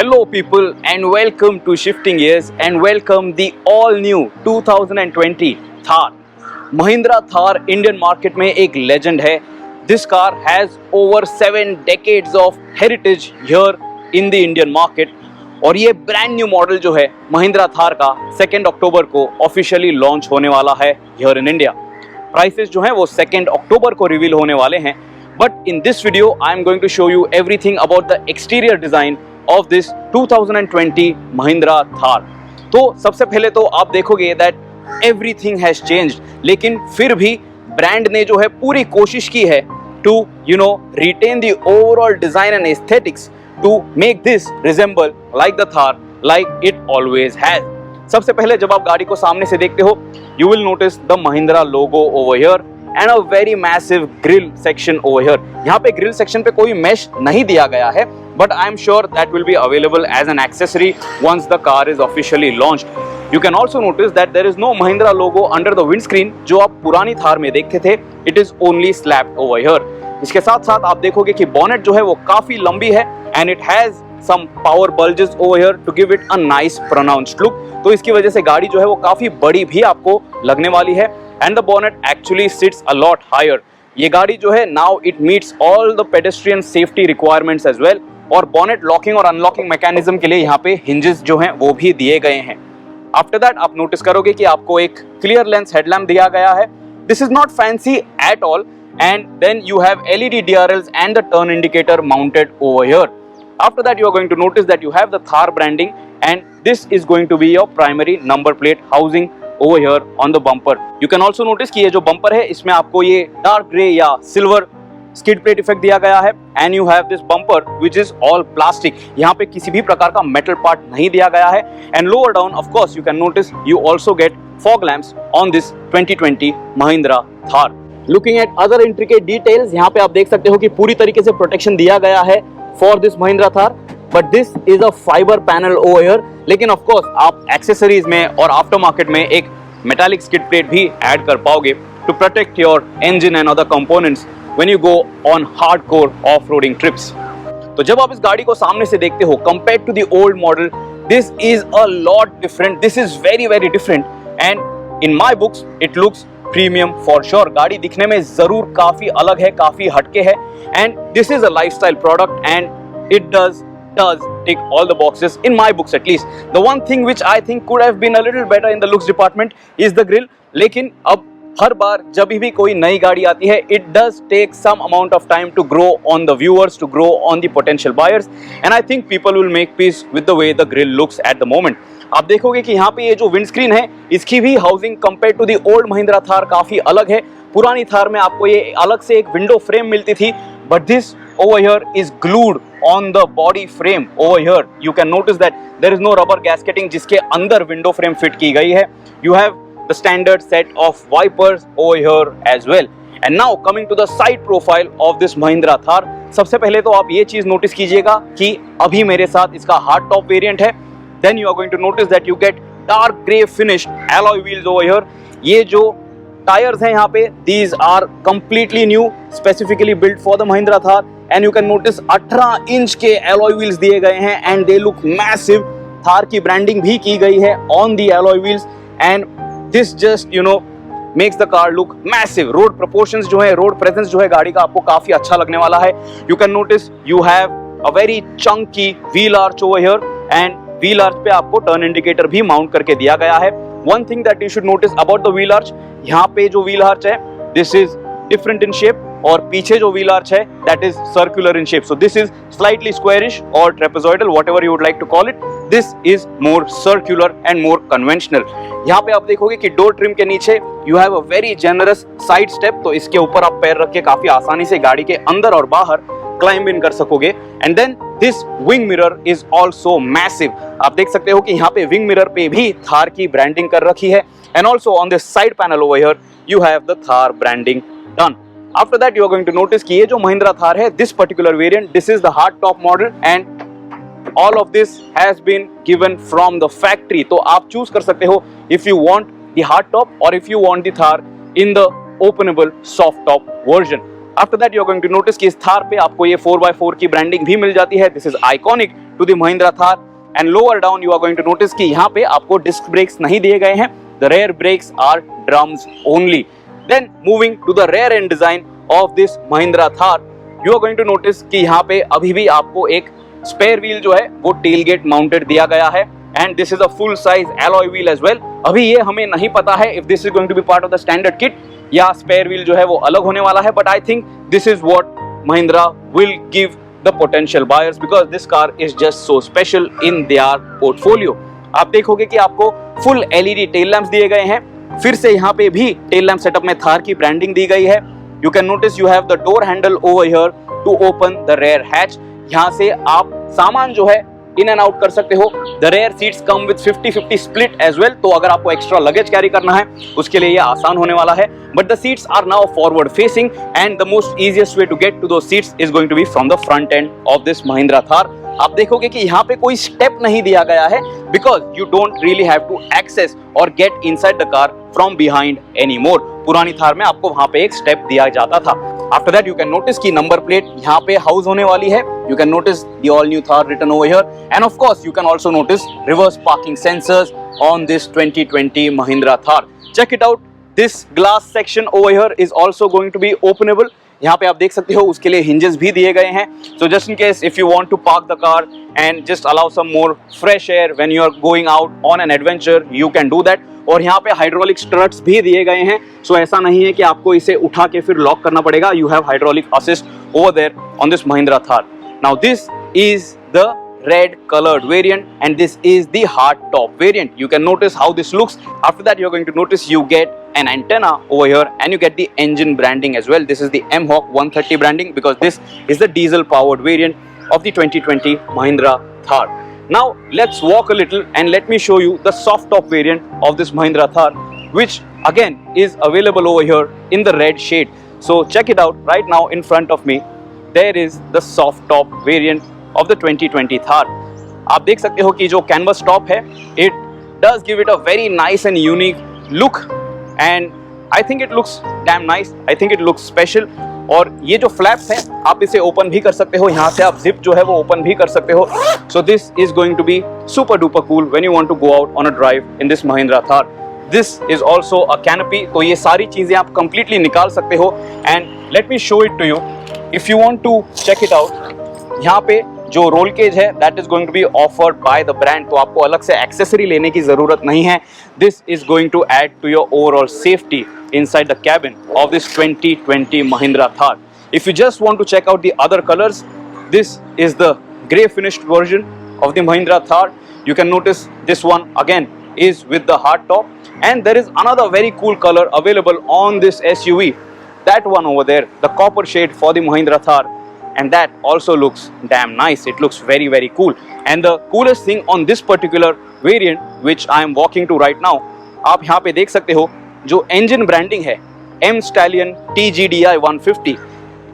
Hello people and welcome to Shifting Gears and welcome the all new 2020 Thar. Mahindra Thar Indian market में एक legend है. This car has over 7 decades of heritage here in the Indian market. और ये brand new model जो है Mahindra Thar का 2 अक्टूबर को officially launch होने वाला है here in India. Prices जो हैं वो 2 अक्टूबर को reveal होने वाले हैं. But in this video I am going to show you everything about the exterior design of this 2020 Mahindra Thar. तो सबसे पहले तो आप देखोगे that everything has changed, लेकिन फिर भी ब्रांड ने जो है पूरी कोशिश की है to retain the overall design and aesthetics to make this resemble like the Thar like it always has. सबसे पहले जब आप गाड़ी को सामने से देखते हो you will notice the Mahindra logo over here and a very massive grill section over here. यहाँ पे grill section पे कोई mesh नहीं दिया गया है, but I am sure that will be available as an accessory once the car is officially launched. You can also notice that there is no Mahindra logo under the windscreen जो आप पुरानी थार में देखते थे. It is only slapped over here. इसके साथ साथ आप देखोगे कि bonnet जो है वो काफी लंबी है and it has some power bulges over here to give it a nice pronounced look. तो इसकी वजह से गाड़ी जो है वो काफी बड़ी भी आपको लगने वाली है. And the bonnet actually sits a lot higher. ये गाड़ी जो है now it meets all the pedestrian safety requirements as well. और bonnet locking और unlocking mechanism के लिए यहाँ पे hinges जो हैं वो भी दिए गए हैं. After that आप notice करोगे कि आपको एक clear lens headlamp दिया गया है. This is not fancy at all. And then you have LED DRLs and the turn indicator mounted over here. After that you are going to notice that you have the Thar branding and this is going to be your primary number plate housing over here on the bumper. You can also notice कि ये जो bumper है इसमें आपको ये dark grey या silver skid plate effect दिया गया है and you have this bumper which is all plastic. यहाँ पे किसी भी प्रकार का metal part नहीं दिया गया है and lower down of course you can notice you also get fog lamps on this 2020 Mahindra Thar. Looking at other intricate details, यहाँ पे आप देख सकते हो कि पूरी तरीके से protection दिया गया है for this Mahindra Thar. But this is a fiber panel over here. लेकिन of course आप accessories में और after market में एक metallic skid plate भी add कर पाओगे to protect your engine and other components when you go on hardcore off-roading trips. तो जब आप इस गाड़ी को सामने से देखते हो compared to the old model, this is a lot different. This is very very different and in my books it looks premium for sure. गाड़ी दिखने में जरूर काफी अलग है, काफी हटके है and this is a lifestyle product and it does tick all the boxes in my books at least. The one thing which I think could have been a little better in the looks department is the grill. लेकिन अब हर बार जब भी कोई नई गाड़ी आती है it does take some amount of time to grow on the viewers, to grow on the potential buyers and I think people will make peace with the way the grill looks at the moment. आप देखोगे कि यहाँ पे ये जो windscreen है इसकी भी housing compare to the old Mahindra Thar काफी अलग है. पुरानी थार में आपको ये अलग से एक विंडो फ्रेम मिलती थी but this over here is glued on the body frame over here. You can notice that there is no rubber gasketing जिसके अंदर window frame fit की गई है. You have the standard set of wipers over here as well. And now coming to the side profile of this Mahindra Thar. सबसे पहले तो आप ये चीज नोटिस कीजिएगा कि अभी मेरे साथ इसका hard top variant है. Then you are going to notice that you get dark grey finished alloy wheels over here. ये जो टायर्स हैं यहाँ पे these are completely new, specifically built for the Mahindra Thar. And you can notice 18 inch के alloy wheels दिए गए हैं and they look massive. Thar की ब्रांडिंग भी की गई है on the alloy wheels and this just makes the car look massive. Road proportions जो है, road presence जो है गाड़ी का आपको काफी अच्छा लगने वाला है. You can notice you have a very chunky wheel arch over here and wheel arch पे आपको turn indicator भी mount करके दिया गया है. One thing that you should notice about the wheel arch, यहाँ पे जो wheel arch है this is different in shape और पीछे जो wheel arch है that is circular in shape. So this is slightly squarish or trapezoidal, whatever you would like to call it. This is more circular and more conventional. यहाँ पे आप देखोगे कि door trim के नीचे you have a very generous side step. तो इसके ऊपर आप पैर रख के काफी आसानी से गाड़ी के अंदर और बाहर climb in कर सकोगे. And then this wing mirror is also massive. आप देख सकते हो कि यहाँ पे wing mirror पे भी थार की branding कर रखी है. And also on this side panel over here you have the Thar branding done. After that you are going to notice कि ये जो Mahindra Thar है this particular variant, this is the hard top model and all of this has been given from the factory. तो आप choose कर सकते हो if you want the hard top or if you want the Thar in the openable soft top version. After that you are going to notice कि इस थार पे आपको ये 4x4 की ब्रांडिंग भी मिल जाती है. This is iconic to the Mahindra Thar. And lower down you are going to notice कि यहाँ पे आपको डिस्क ब्रेक्स नहीं दिए गए हैं. The rear brakes are drums only. Then moving to the rear end design of this Mahindra Thar, you are going to notice कि यहाँ पे अभी भी आपको एक स्पेयर व्हील जो है वो टेलगेट माउंटेड दिया गया है. And this is a full size alloy wheel as well. अभी ये हमें नहीं पता है if this is going to be part of the standard kit या स्पेयर व्हील जो है वो अलग होने वाला है. But I think this is what Mahindra will give the potential buyers because this car is just so special in their portfolio. आप देखोगे कि आपको फुल एलईडी टेल लैंप्स दिए गए हैं. फिर से यहाँ पे भी टेल लैंप सेटअप में थार की ब्रांडिंग दी गई है. You can notice you have the door handle over here to open the rear hatch. यहाँ से आप सामान जो है इन एंड आउट कर सकते हो. The rear seats come with 50-50 split as well. तो अगर आपको एक्स्ट्रा लगेज कैरी करना है उसके लिए ये आसान होने वाला है. But the seats are now forward facing and the most easiest way to get to those seats is going to be from the front end of this Mahindra Thar. आप देखोगे कि यहाँ पे कोई स्टेप नहीं दिया गया है because you don't really have to access और get inside the car from behind anymore. पुरानी थार में आपको वहां पे एक स्टेप दिया जाता था. After that you can notice की नंबर प्लेट यहाँ पे हाउस होने वाली है. You can notice the all new Thar written over here and of course you can also notice reverse parking sensors on this 2020 Mahindra Thar. Check it out. This glass section over here is also going to be openable. यहाँ पे आप देख सकते हो उसके लिए hinges भी दिए गए हैं. So just in case if you want to park the car and just allow some more fresh air when you are going out on an adventure you can do that. और यहाँ पे hydraulic struts भी दिए गए हैं. सो ऐसा नहीं है कि आपको इसे उठा के फिर लॉक करना पड़ेगा. You have hydraulic assist over there on this Mahindra Thar. Now this is the red colored variant and this is the hard top variant. You can notice how this looks. After that you are going to notice you get an antenna over here and you get the engine branding as well. This is the M-Hawk 130 branding because this is the diesel powered variant of the 2020 Mahindra Thar. Now let's walk a little and let me show you the soft top variant of this Mahindra Thar, which again is available over here in the red shade. So check it out. Right now in front of me there is the soft top variant of the 2020 Thar. आप देख सकते हो कि जो canvas top है it does give it a very nice and unique look and I think it looks damn nice. I think it looks special. और ये जो फ्लैप्स हैं आप इसे ओपन भी कर सकते हो. यहाँ से आप जिप जो है वो ओपन भी कर सकते हो. So this is going to be super duper cool when you want to go out on a drive in this Mahindra Thar. This is also a canopy. तो ये सारी चीजें आप completely निकाल सकते हो and let me show it to you. If you want to check it out, यहाँ पे जो रोल केज है that is going to be offered by the brand. तो आपको अलग से एक्सेसरी लेने की जरूरत नहीं है. This is going to add to your overall safety inside the cabin of this 2020 Mahindra Thar. If you just want to check out the other colours, this is the grey finished version of the Mahindra Thar. You can notice this one again is with the hard top and there is another very cool color available on this SUV. That one over there, the copper shade for the Mahindra Thar. And that also looks damn nice. It looks very very cool. And the coolest thing on this particular variant which I am walking to right now, आप यहाँ पे देख सकते हो जो engine branding है M Stallion TGDI 150.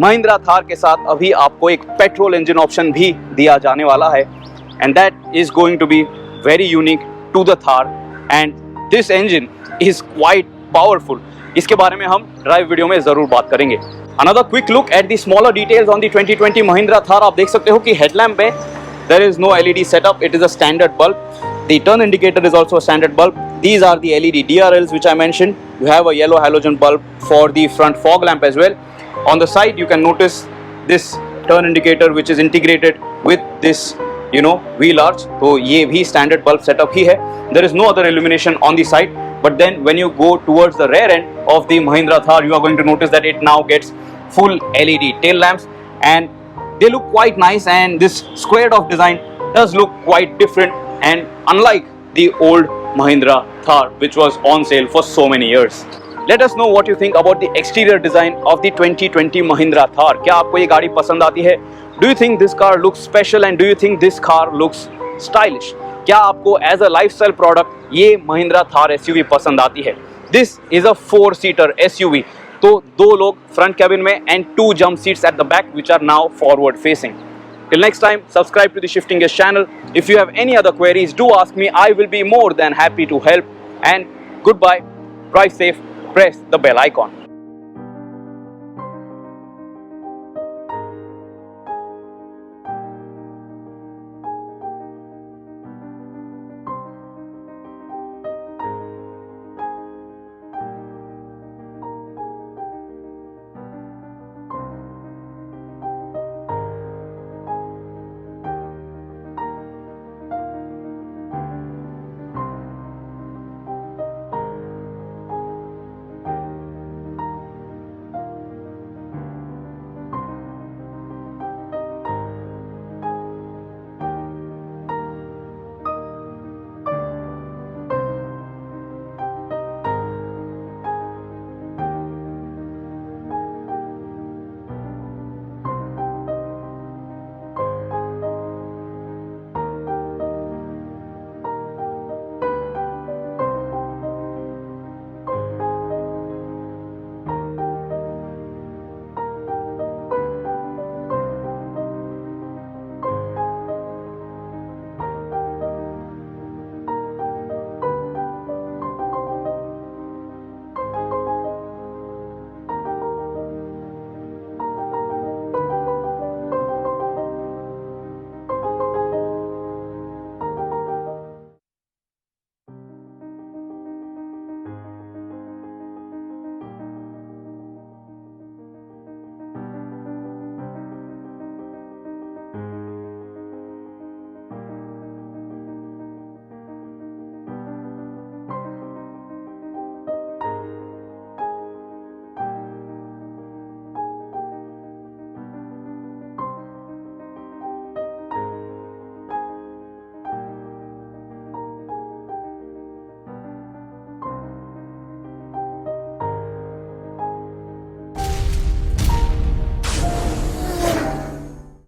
Mahindra Thar के साथ अभी आपको एक पेट्रोल इंजन ऑप्शन भी दिया जाने वाला है and that is going to be very unique to the Thar and this engine is quite powerful. इसके बारे में हम ड्राइव वीडियो में जरूर बात करेंगे. Another quick look at the smaller details on the 2020 Mahindra Thar. आप देख सकते हो कि headlamp में there is no LED setup. It is a standard bulb. The turn indicator is also a standard bulb. These are the LED DRLs which I mentioned. You have a yellow halogen bulb for the front fog lamp as well. On the side you can notice this turn indicator which is integrated with this wheel arch. तो ये भी standard bulb setup ही है. There is no other illumination on the side. But then when you go towards the rear end of the Mahindra Thar, you are going to notice that it now gets full LED tail lamps and they look quite nice and this squared off design does look quite different and unlike the old Mahindra Thar which was on sale for so many years. Let us know what you think about the exterior design of the 2020 Mahindra Thar. क्या आपको ये गाड़ी पसंद आती है? Do you think this car looks special and do you think this car looks stylish? क्या आपको as a lifestyle product ये महिंद्रा थार एसयूवी पसंद आती है? This is a four seater SUV. तो 2 लोग फ्रंट कैबिन में and 2 jump seats at the back which are now forward facing. Till next time, subscribe to the Shifting Gears channel. If you have any other queries, do ask me. I will be more than happy to help. And goodbye. Drive safe. Press the bell icon.